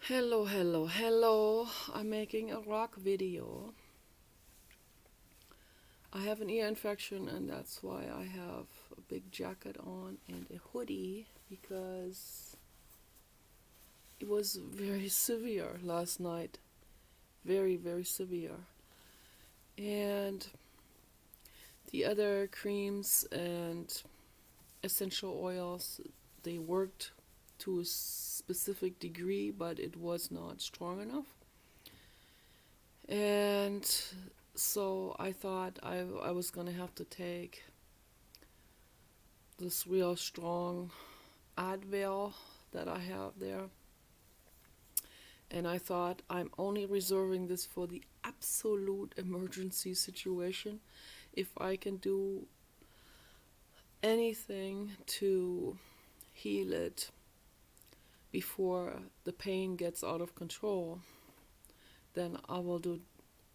Hello, hello, hello. I'm making a rock video. I have an ear infection, and that's why I have a big jacket on and a hoodie because it was very severe last night. Very, very severe. And the other creams and essential oils, they worked to a specific degree, but it was not strong enough. And so I thought I was going to have to take this real strong Advil that I have there. And I thought I'm only reserving this for the absolute emergency situation. If I can do anything to heal it before the pain gets out of control, then I will do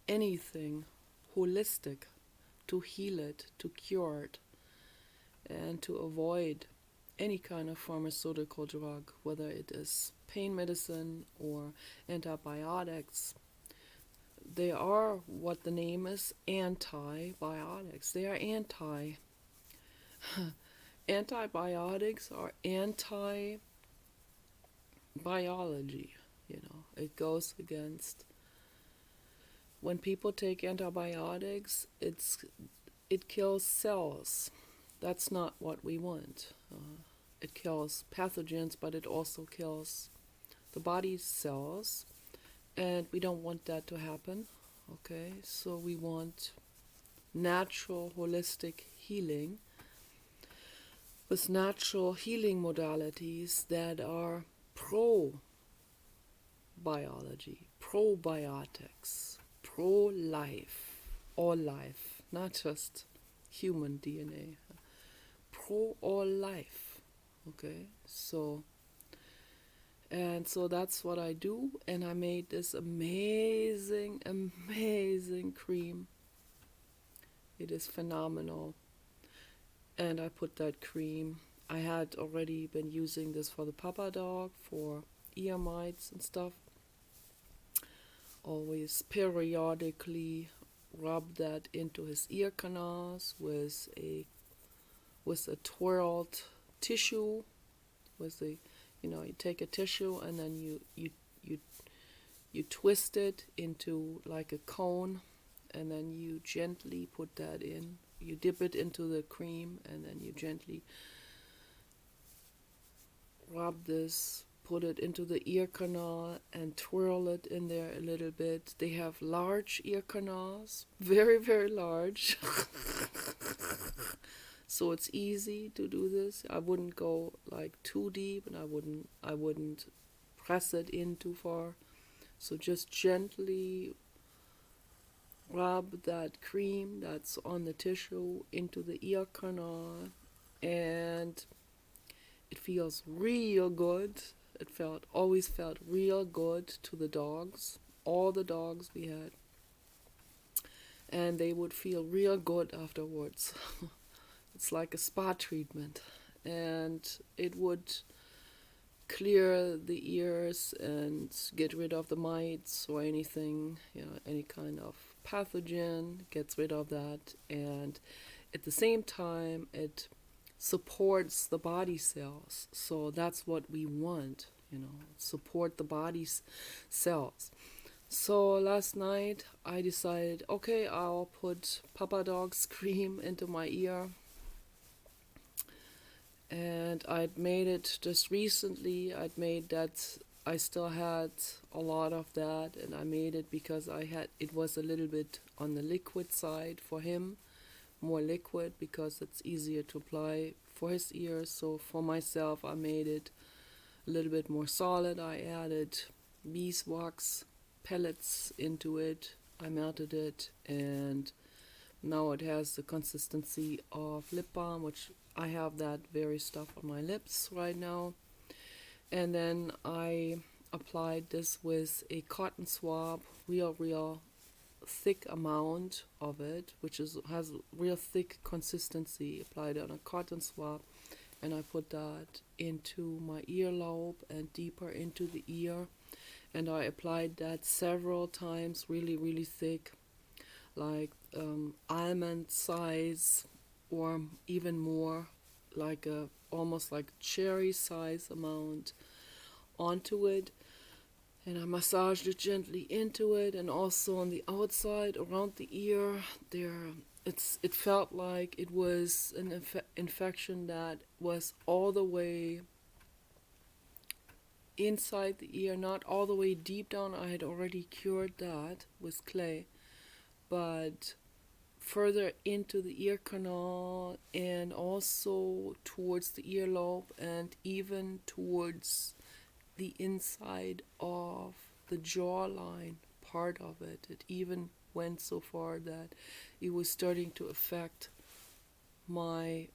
anything holistic to heal it, to cure it, and to avoid any kind of pharmaceutical drug, whether it is pain medicine or antibiotics. They are what the name is, antibiotics. They are anti. Antibiotics are anti biology. It goes against. When people take antibiotics, it kills cells. That's not what we want. It kills pathogens, but it also kills the body's cells, and we don't want that to happen. Okay, so we want natural, holistic healing with natural healing modalities that are pro-biology, probiotics, pro-life, all life, not just human DNA. Pro all life. Okay, so that's what I do, and I made this amazing cream. It is phenomenal. And I put that cream, I had already been using this for the papa dog for ear mites and stuff. Always periodically rub that into his ear canals with a twirled tissue. With a you take a tissue and then you twist it into like a cone, and then you gently put that in. You dip it into the cream, and then you gently rub this, put it into the ear canal and twirl it in there a little bit. They have large ear canals, very, very large. So it's easy to do this. I wouldn't go like too deep, and I wouldn't press it in too far. So just gently rub that cream that's on the tissue into the ear canal, and it feels real good. Always felt real good to the dogs, all the dogs we had, and they would feel real good afterwards. It's like a spa treatment, and it would clear the ears and get rid of the mites or anything, any kind of pathogen, gets rid of that, and at the same time it supports the body cells. So that's what we want, support the body's cells. So last night I decided, okay, I'll put Papa Dog's cream into my ear. And I'd made it just recently. I'd made that. I still had a lot of that, and I made it because it was a little bit on the liquid side for him, more liquid because it's easier to apply for his ears. So for myself, I made it a little bit more solid. I added beeswax pellets into it. I melted it, and now it has the consistency of lip balm, which I have that very stuff on my lips right now. And then I applied this with a cotton swab, real thick amount of it, which has real thick consistency. Applied it on a cotton swab, and I put that into my earlobe and deeper into the ear. And I applied that several times, really, really thick, like almond size, or even more, like a almost like cherry size amount onto it. And I massaged it gently into it, and also on the outside around the ear. It felt like it was an infection that was all the way inside the ear, not all the way deep down. I had already cured that with clay, but further into the ear canal, and also towards the earlobe, and even towards the inside of the jawline part of it. It even went so far that it was starting to affect the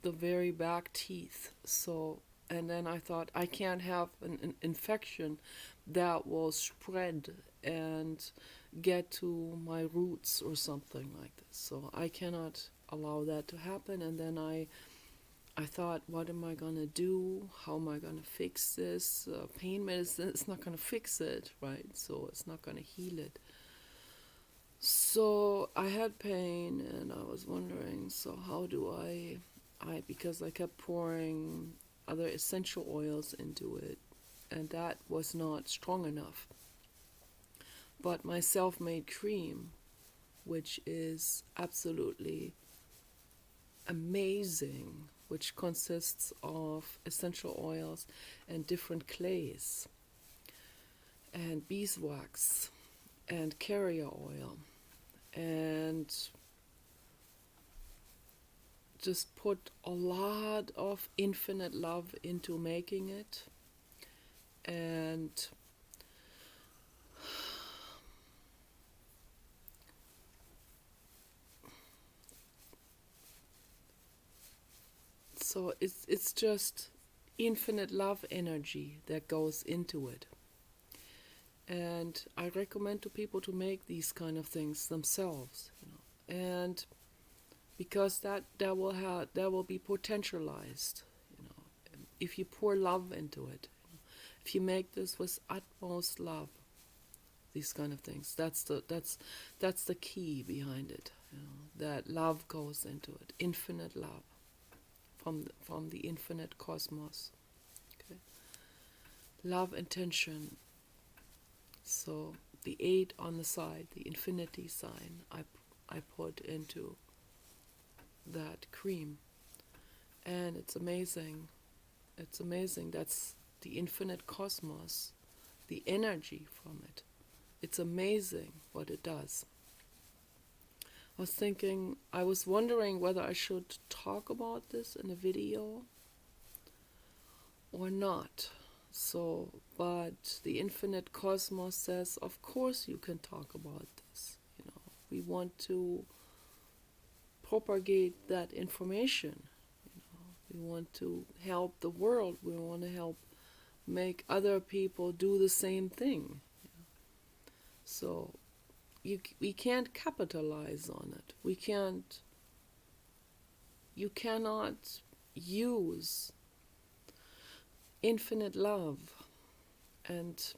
very back teeth. So, and then I thought, I can't have an infection that will spread and get to my roots or something like this. So I cannot allow that to happen. And then I thought, what am I going to do? How am I going to fix this? Pain medicine is not going to fix it, right? So it's not going to heal it. So I had pain, and I was wondering, so how do because I kept pouring other essential oils into it, and that was not strong enough. But my self-made cream, which is absolutely amazing, which consists of essential oils and different clays and beeswax and carrier oil, and just put a lot of infinite love into making it. And so it's just infinite love energy that goes into it. And I recommend to people to make these kind of things themselves, and because that will be potentialized, if you pour love into it. If you make this with utmost love, these kind of things, that's the key behind it. That love goes into it, infinite love from the infinite cosmos. Okay, love intention. So the 8 on the side, the infinity sign, I put into that cream, and it's amazing. It's amazing. That's the infinite cosmos, the energy from it. It's amazing what it does. I was wondering whether I should talk about this in a video or not. So, but the infinite cosmos says, of course you can talk about this. We want to propagate that information. We want to help the world. We want to help make other people do the same thing. So we can't capitalize on it. You cannot use infinite love and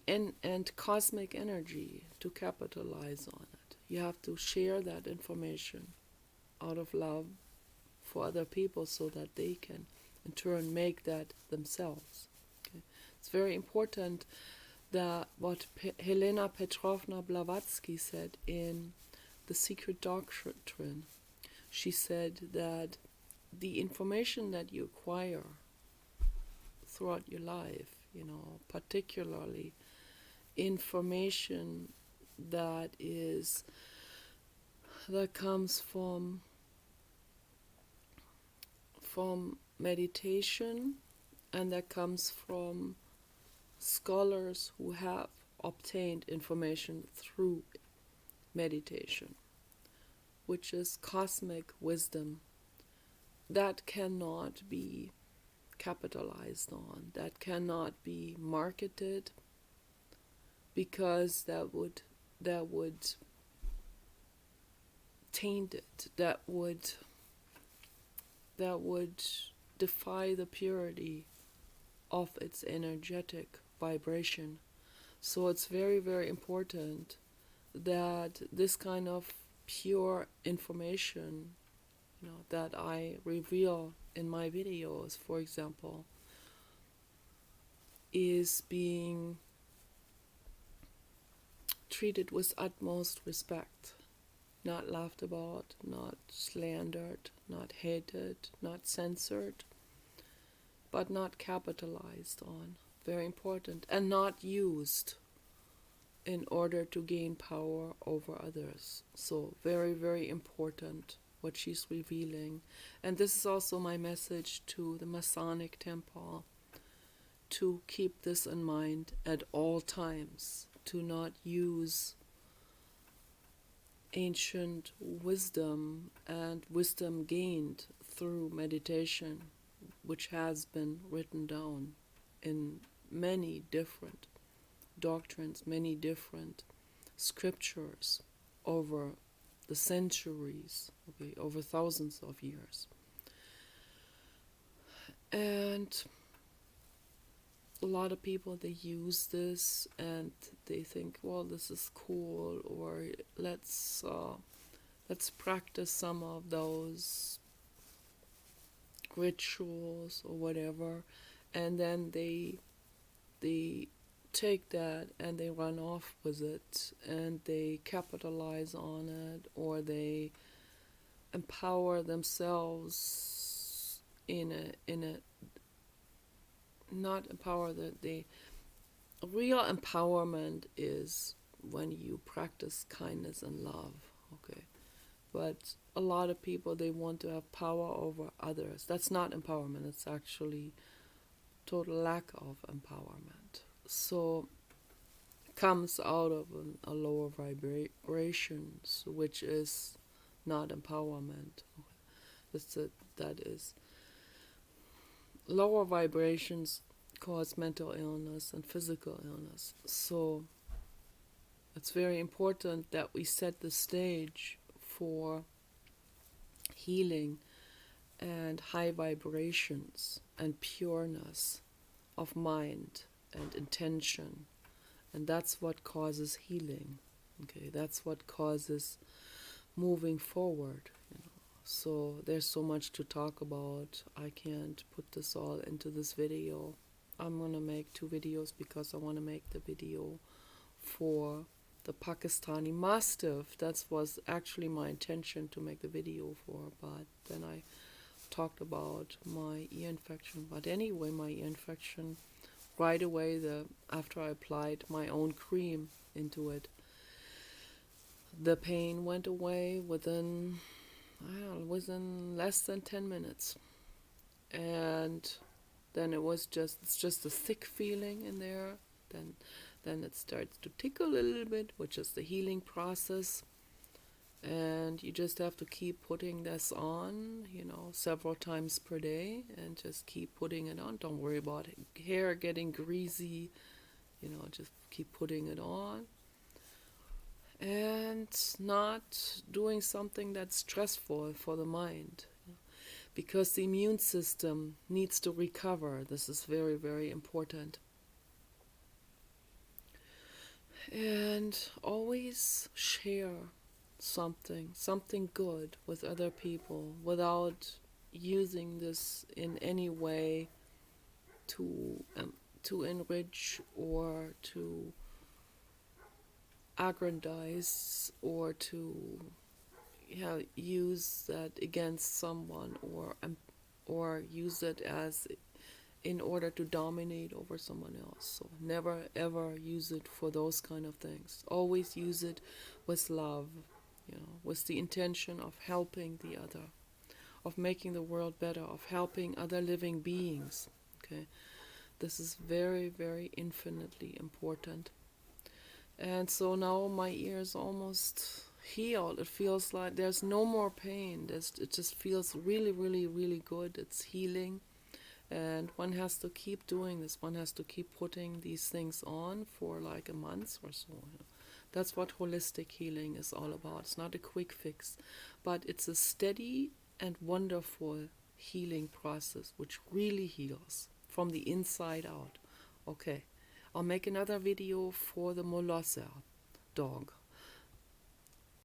and cosmic energy to capitalize on it. You have to share that information out of love for other people so that they can in turn make that themselves. Okay? It's very important that what Helena Petrovna Blavatsky said in The Secret Doctrine. She said that the information that you acquire throughout your life, particularly information that comes from meditation, and that comes from scholars who have obtained information through meditation, which is cosmic wisdom, that cannot be capitalized on, that cannot be marketed, because that would taint it, that would defy the purity of its energetic vibration. So it's very, very important that this kind of pure information, that I reveal in my videos, for example, is being treated with utmost respect, not laughed about, not slandered, not hated, not censored, but not capitalized on. Very important. And not used in order to gain power over others. So very, very important what she's revealing. And this is also my message to the Masonic Temple, to keep this in mind at all times, to not use ancient wisdom and wisdom gained through meditation, which has been written down in many different doctrines, many different scriptures over the centuries, okay, over thousands of years. And a lot of people, they use this and they think, well, this is cool, or let's practice some of those rituals or whatever, and then they take that and they run off with it and they capitalize on it, or they empower themselves in a not empower that they real empowerment is when you practice kindness and love, okay? But a lot of people, they want to have power over others. That's not empowerment. It's actually total lack of empowerment. So it comes out of a lower vibrations, which is not empowerment. That is lower vibrations cause mental illness and physical illness. So it's very important that we set the stage for healing and high vibrations and pureness of mind and intention. And that's what causes healing. Okay, that's what causes moving forward. So there's so much to talk about. I can't put this all into this video. I'm going to make 2 videos because I want to make the video for the Pakistani Mastiff. That was actually my intention to make the video for, but then I talked about my ear infection. But anyway, my ear infection, right away, after I applied my own cream into it, the pain went away within less than 10 minutes. And then it's just a thick feeling in there. Then it starts to tickle a little bit, which is the healing process. And you just have to keep putting this on, several times per day, and just keep putting it on. Don't worry about hair getting greasy, just keep putting it on. And not doing something that's stressful for the mind, because the immune system needs to recover. This is very, very important. And always share something good with other people without using this in any way to enrich or to aggrandize or to use that against someone, or use it as in order to dominate over someone else. So never ever use it for those kind of things. Always use it with love, with the intention of helping the other, of making the world better, of helping other living beings. Okay, this is very, very infinitely important. And so now my ear is almost healed. It feels like there's no more pain. It just feels really, really, really good. It's healing. And one has to keep doing this. One has to keep putting these things on for like a month or so. That's what holistic healing is all about. It's not a quick fix, but it's a steady and wonderful healing process which really heals from the inside out. Okay, I'll make another video for the Molosser dog.